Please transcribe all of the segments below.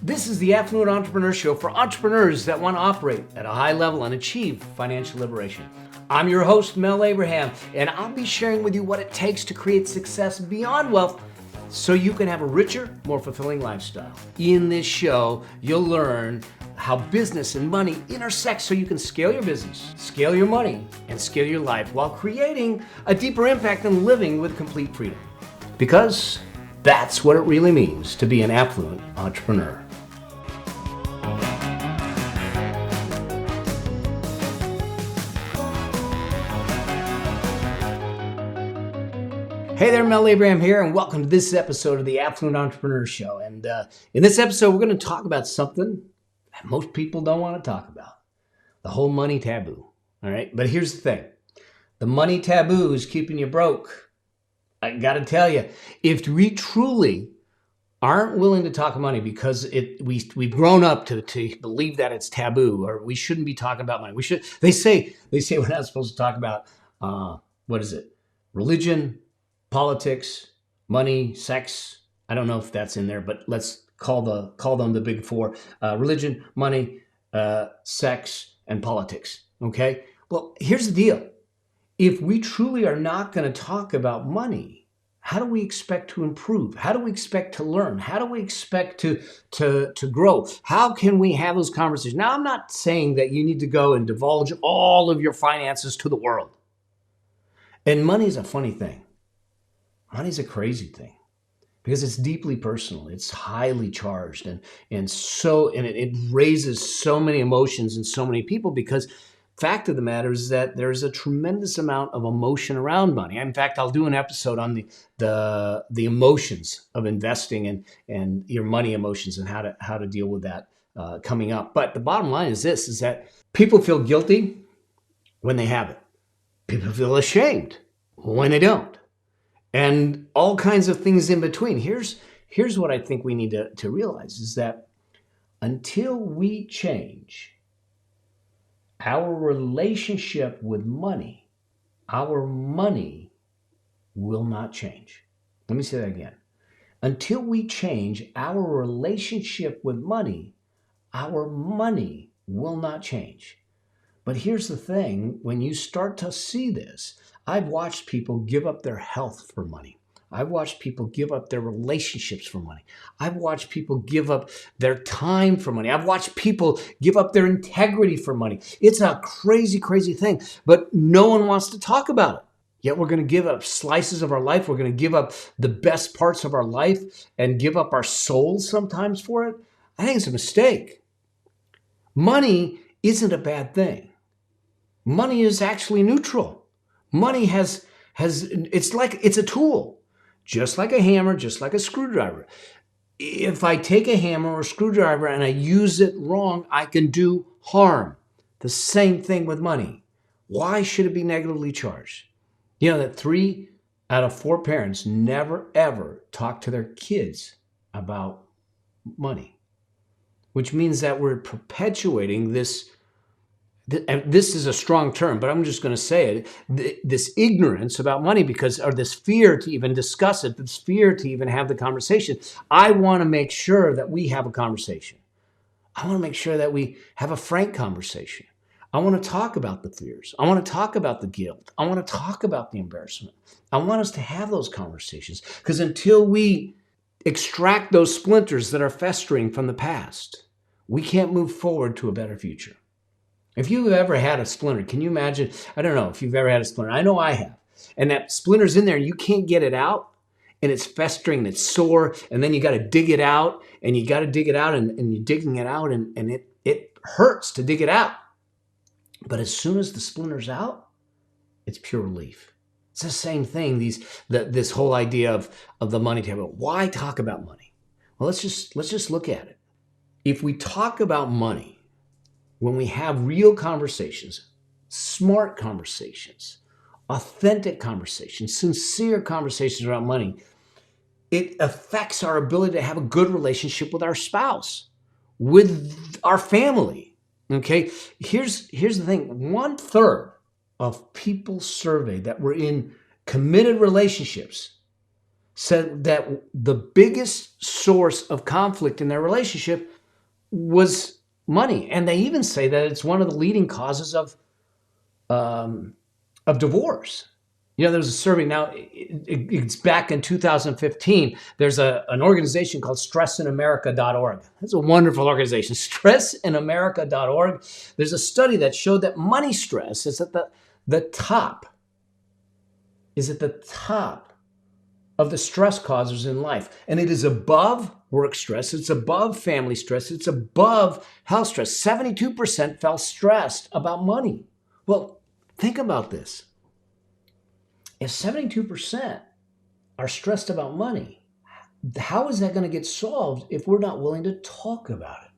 This is the Affluent Entrepreneur Show for entrepreneurs that want to operate at a high level and achieve financial liberation. I'm your host, Mel Abraham, and I'll be sharing with you what it takes to create success beyond wealth so you can have a richer, more fulfilling lifestyle. In this show, you'll learn how business and money intersect so you can scale your business, scale your money, and scale your life while creating a deeper impact and living with complete freedom. Because that's what it really means to be an affluent entrepreneur. Hey there, Mel Abraham here, and welcome to this episode of the Affluent Entrepreneur Show. And in this episode, we're going to talk about something that most people don't want to talk about, the whole money taboo. All right, but here's the thing. The money taboo is keeping you broke. I got to tell you, if we truly aren't willing to talk money because we've grown up to believe that it's taboo, or we shouldn't be talking about money. They say we're not supposed to talk about, religion, politics, money, sex. I don't know if that's in there, but let's call them the big four: religion, money, sex, and politics. Okay. Well, here's the deal. If we truly are not going to talk about money, how do we expect to improve? How do we expect to learn? How do we expect to grow? How can we have those conversations? Now, I'm not saying that you need to go and divulge all of your finances to the world. And money is a funny thing. Money's a crazy thing because it's deeply personal. It's highly charged and it raises so many emotions in so many people because fact of the matter is that there's a tremendous amount of emotion around money. In fact, I'll do an episode on the emotions of investing and your money emotions and how to deal with that coming up. But the bottom line is this, is that people feel guilty when they have it. People feel ashamed when they don't. And all kinds of things in between. Here's what I think we need to realize is that until we change our relationship with money, our money will not change. Let me say that again. Until we change our relationship with money, our money will not change. But here's the thing, when you start to see this, I've watched people give up their health for money. I've watched people give up their relationships for money. I've watched people give up their time for money. I've watched people give up their integrity for money. It's a crazy, crazy thing, but no one wants to talk about it. Yet we're going to give up slices of our life. We're going to give up the best parts of our life and give up our souls sometimes for it. I think it's a mistake. Money isn't a bad thing. Money is actually neutral. Money it's a tool, just like a hammer, just like a screwdriver. If I take a hammer or a screwdriver and I use it wrong, I can do harm. The same thing with money. Why should it be negatively charged? You know that 3 out of 4 parents never ever talk to their kids about money, which means that we're perpetuating this. And this is a strong term, but I'm just going to say it, this ignorance about money or this fear to even discuss it, this fear to even have the conversation. I want to make sure that we have a conversation. I want to make sure that we have a frank conversation. I want to talk about the fears. I want to talk about the guilt. I want to talk about the embarrassment. I want us to have those conversations because until we extract those splinters that are festering from the past, we can't move forward to a better future. If you've ever had a splinter, can you imagine? I don't know if you've ever had a splinter. I know I have. And that splinter's in there, you can't get it out, and it's festering, and it's sore, and then you got to dig it out, and you got to dig it out, and you're digging it out, and it hurts to dig it out. But as soon as the splinter's out, it's pure relief. It's the same thing, this whole idea of the money table. Why talk about money? Well, let's just look at it. If we talk about money, when we have real conversations, smart conversations, authentic conversations, sincere conversations about money, it affects our ability to have a good relationship with our spouse, with our family. Okay, here's the thing. 1/3 of people surveyed that were in committed relationships said that the biggest source of conflict in their relationship was money. And they even say that it's one of the leading causes um, of divorce. There's a survey now, it's back in 2015. There's an organization called stressinamerica.org. It's a wonderful organization, stressinamerica.org. There's a study that showed that money stress is at the top, of the stress causers in life. And it is above work stress, it's above family stress, it's above health stress. 72% felt stressed about money. Well, think about this. If 72% are stressed about money, how is that going to get solved if we're not willing to talk about it?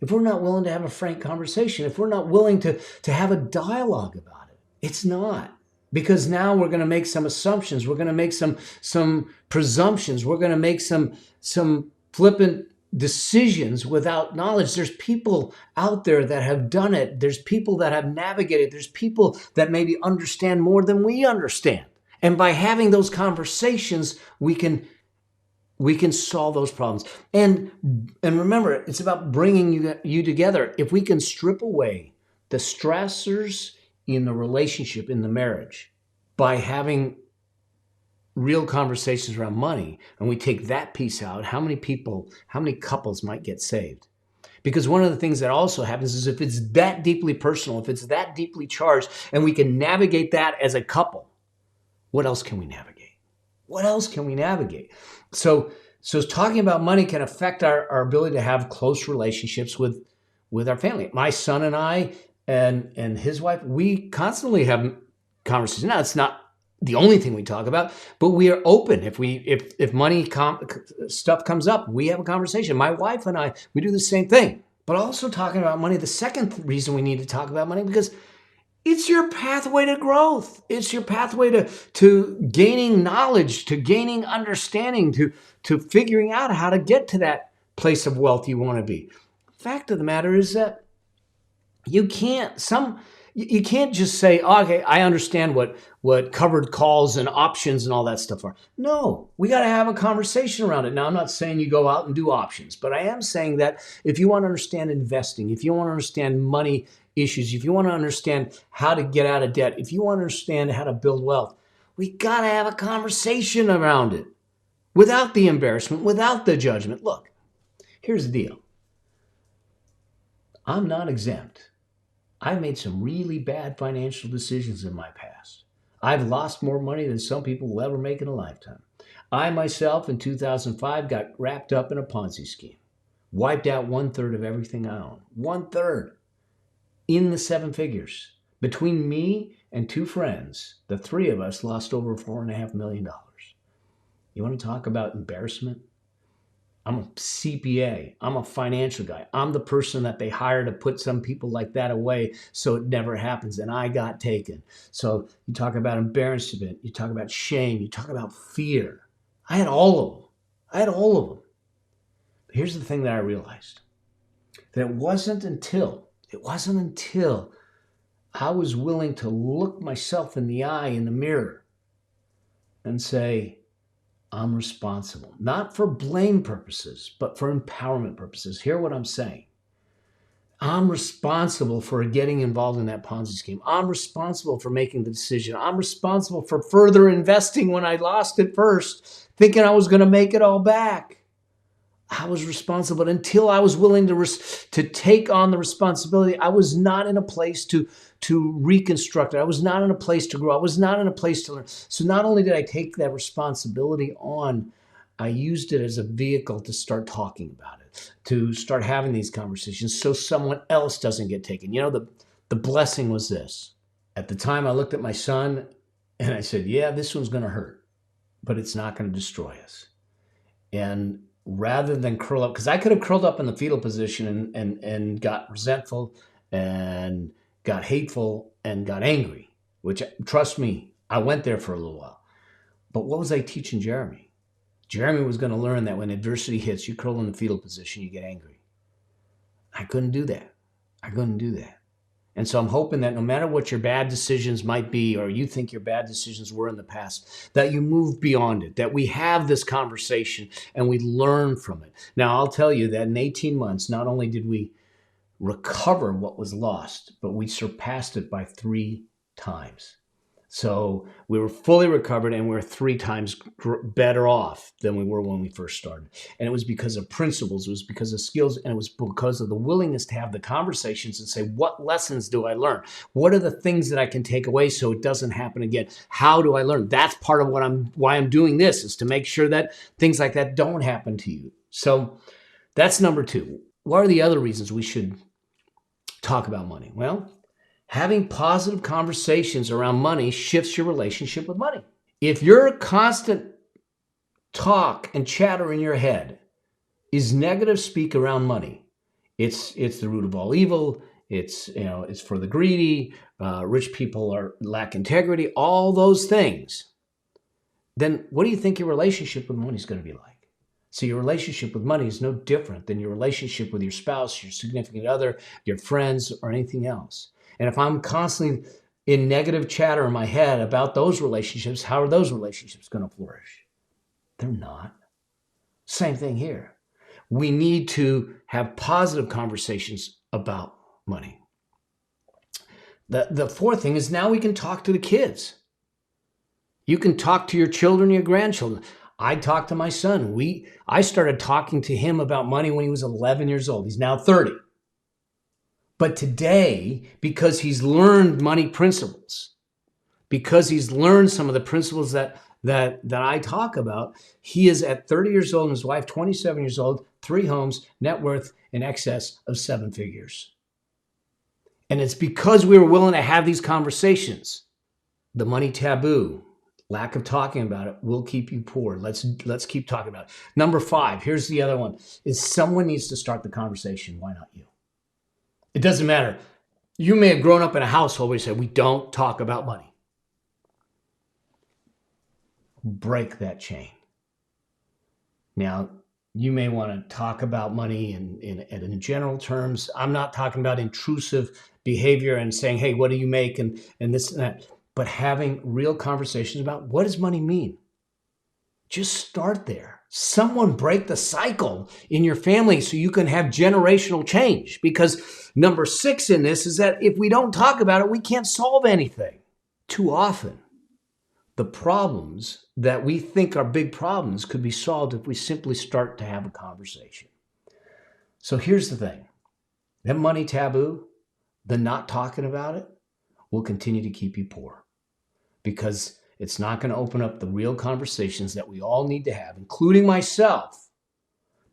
If we're not willing to have a frank conversation, if we're not willing to have a dialogue about it? It's not. Because now we're going to make some assumptions. We're going to make some presumptions. We're going to make some flippant decisions without knowledge. There's people out there that have done it. There's people that have navigated. There's people that maybe understand more than we understand. And by having those conversations, we can solve those problems. And remember, it's about bringing you together. If we can strip away the stressors in the relationship, in the marriage, by having real conversations around money, and we take that piece out, how many couples might get saved? Because one of the things that also happens is if it's that deeply personal, if it's that deeply charged, and we can navigate that as a couple, what else can we navigate? What else can we navigate? So talking about money can affect our ability to have close relationships with our family. My son and I and his wife, we constantly have conversations. Now, it's not the only thing we talk about, but we are open. If money stuff comes up, we have a conversation. My wife and I, we do the same thing. But also talking about money, the second reason we need to talk about money, because it's your pathway to growth. It's your pathway to gaining knowledge, to gaining understanding, to figuring out how to get to that place of wealth you want to be. The fact of the matter is that you can't just say, okay, I understand what covered calls and options and all that stuff are. No, we got to have a conversation around it. Now, I'm not saying you go out and do options, but I am saying that if you want to understand investing, if you want to understand money issues, if you want to understand how to get out of debt, if you want to understand how to build wealth, we got to have a conversation around it without the embarrassment, without the judgment. Look, here's the deal. I'm not exempt. I've made some really bad financial decisions in my past. I've lost more money than some people will ever make in a lifetime. I myself in 2005 got wrapped up in a Ponzi scheme, wiped out 1/3 of everything I own. 1/3 in the seven figures. Between me and two friends, the three of us lost over $4.5 million. You want to talk about embarrassment? I'm a CPA. I'm a financial guy. I'm the person that they hire to put some people like that away so it never happens. And I got taken. So you talk about embarrassment. You talk about shame. You talk about fear. I had all of them. But here's the thing that I realized. That it wasn't until I was willing to look myself in the eye in the mirror and say, I'm responsible, not for blame purposes, but for empowerment purposes. Hear what I'm saying. I'm responsible for getting involved in that Ponzi scheme. I'm responsible for making the decision. I'm responsible for further investing when I lost it first, thinking I was going to make it all back. I was responsible, but until I was willing to take on the responsibility, I was not in a place to reconstruct it. I was not in a place to grow. I was not in a place to learn. So not only did I take that responsibility on, I used it as a vehicle to start talking about it, to start having these conversations so someone else doesn't get taken. The blessing was this. At the time, I looked at my son and I said, yeah, this one's going to hurt, but it's not going to destroy us. And rather than curl up, because I could have curled up in the fetal position and got resentful and got hateful and got angry, which, trust me, I went there for a little while. But what was I teaching Jeremy? Jeremy was going to learn that when adversity hits, you curl in the fetal position, you get angry. I couldn't do that. And so I'm hoping that no matter what your bad decisions might be, or you think your bad decisions were in the past, that you move beyond it, that we have this conversation and we learn from it. Now, I'll tell you that in 18 months, not only did we recover what was lost, but we surpassed it by 3 times. So we were fully recovered and we're 3 times better off than we were when we first started. And it was because of principles, it was because of skills, and it was because of the willingness to have the conversations and say, what lessons do I learn? What are the things that I can take away so it doesn't happen again? How do I learn? That's part of why I'm doing this, is to make sure that things like that don't happen to you. So that's number 2. What are the other reasons we should talk about money? Well, having positive conversations around money shifts your relationship with money. If your constant talk and chatter in your head is negative speak around money, it's the root of all evil. It's for the greedy. Rich people lack integrity. All those things. Then what do you think your relationship with money is going to be like? So your relationship with money is no different than your relationship with your spouse, your significant other, your friends, or anything else. And if I'm constantly in negative chatter in my head about those relationships, how are those relationships going to flourish? They're not. Same thing here. We need to have positive conversations about money. The fourth thing is, now we can talk to the kids. You can talk to your children, your grandchildren. I talked to my son. I started talking to him about money when he was 11 years old. He's now 30. But today, because he's learned money principles, because he's learned some of the principles that I talk about, he is at 30 years old and his wife 27 years old, 3 homes, net worth in excess of 7 figures. And it's because we were willing to have these conversations. The money taboo, lack of talking about it, will keep you poor. Let's keep talking about it. Number 5, here's the other one, is someone needs to start the conversation. Why not you? It doesn't matter. You may have grown up in a household where you said, we don't talk about money. Break that chain. Now, you may want to talk about money in general terms. I'm not talking about intrusive behavior and saying, hey, what do you make? And this and that. But having real conversations about, what does money mean? Just start there. Someone break the cycle in your family so you can have generational change. Because number 6 in this is that if we don't talk about it, we can't solve anything. Too often, the problems that we think are big problems could be solved if we simply start to have a conversation. So here's the thing. That money taboo, the not talking about it, will continue to keep you poor. Because it's not going to open up the real conversations that we all need to have, including myself,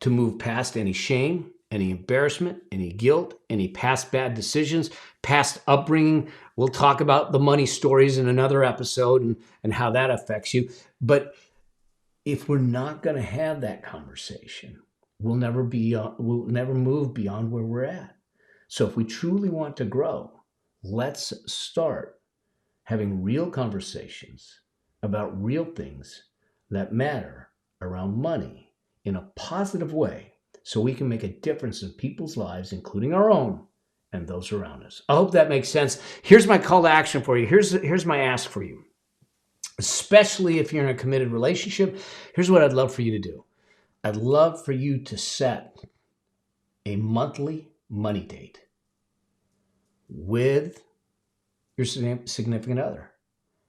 to move past any shame, any embarrassment, any guilt, any past bad decisions, past upbringing. We'll talk about the money stories in another episode and how that affects you. But if we're not going to have that conversation, we'll never move beyond where we're at. So if we truly want to grow, let's start having real conversations about real things that matter around money in a positive way, so we can make a difference in people's lives, including our own and those around us. I hope that makes sense. Here's my call to action for you. Here's my ask for you. Especially if you're in a committed relationship, here's what I'd love for you to do. I'd love for you to set a monthly money date with your significant other.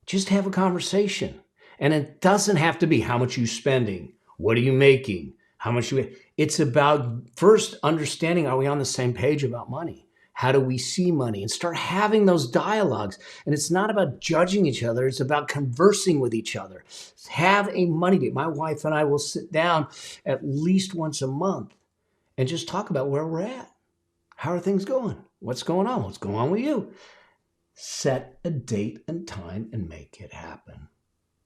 Just have a conversation. And it doesn't have to be how much you're spending, what are you making, how much it's about first understanding, are we on the same page about money? How do we see money? And start having those dialogues. And it's not about judging each other. It's about conversing with each other. Have a money date. My wife and I will sit down at least once a month and just talk about where we're at. How are things going? What's going on? What's going on with you? Set a date and time and make it happen.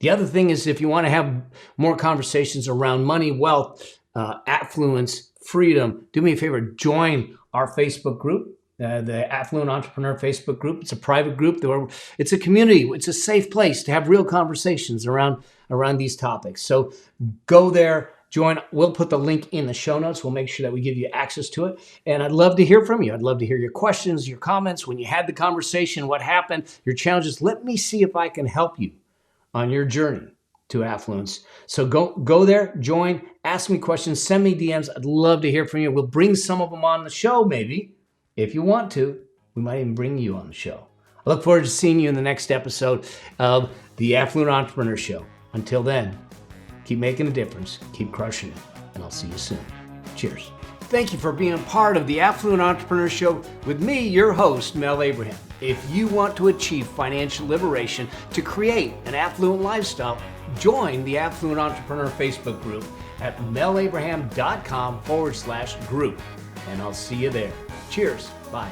The other thing is, if you want to have more conversations around money, wealth, affluence, freedom, do me a favor, join our Facebook group, the Affluent Entrepreneur Facebook group. It's a private group. It's a community. It's a safe place to have real conversations around these topics. So go there, Join. We'll put the link in the show notes. We'll make sure that we give you access to it. And I'd love to hear from you. I'd love to hear your questions, your comments, when you had the conversation, what happened, your challenges. Let me see if I can help you on your journey to affluence. So go there, join, ask me questions, send me DMs. I'd love to hear from you. We'll bring some of them on the show, maybe. If you want to, we might even bring you on the show. I look forward to seeing you in the next episode of the Affluent Entrepreneur Show. Until then, keep making a difference, keep crushing it, and I'll see you soon. Cheers. Thank you for being part of the Affluent Entrepreneur Show with me, your host, Mel Abraham. If you want to achieve financial liberation to create an affluent lifestyle, join the Affluent Entrepreneur Facebook group at melabraham.com/group. And I'll see you there. Cheers. Bye.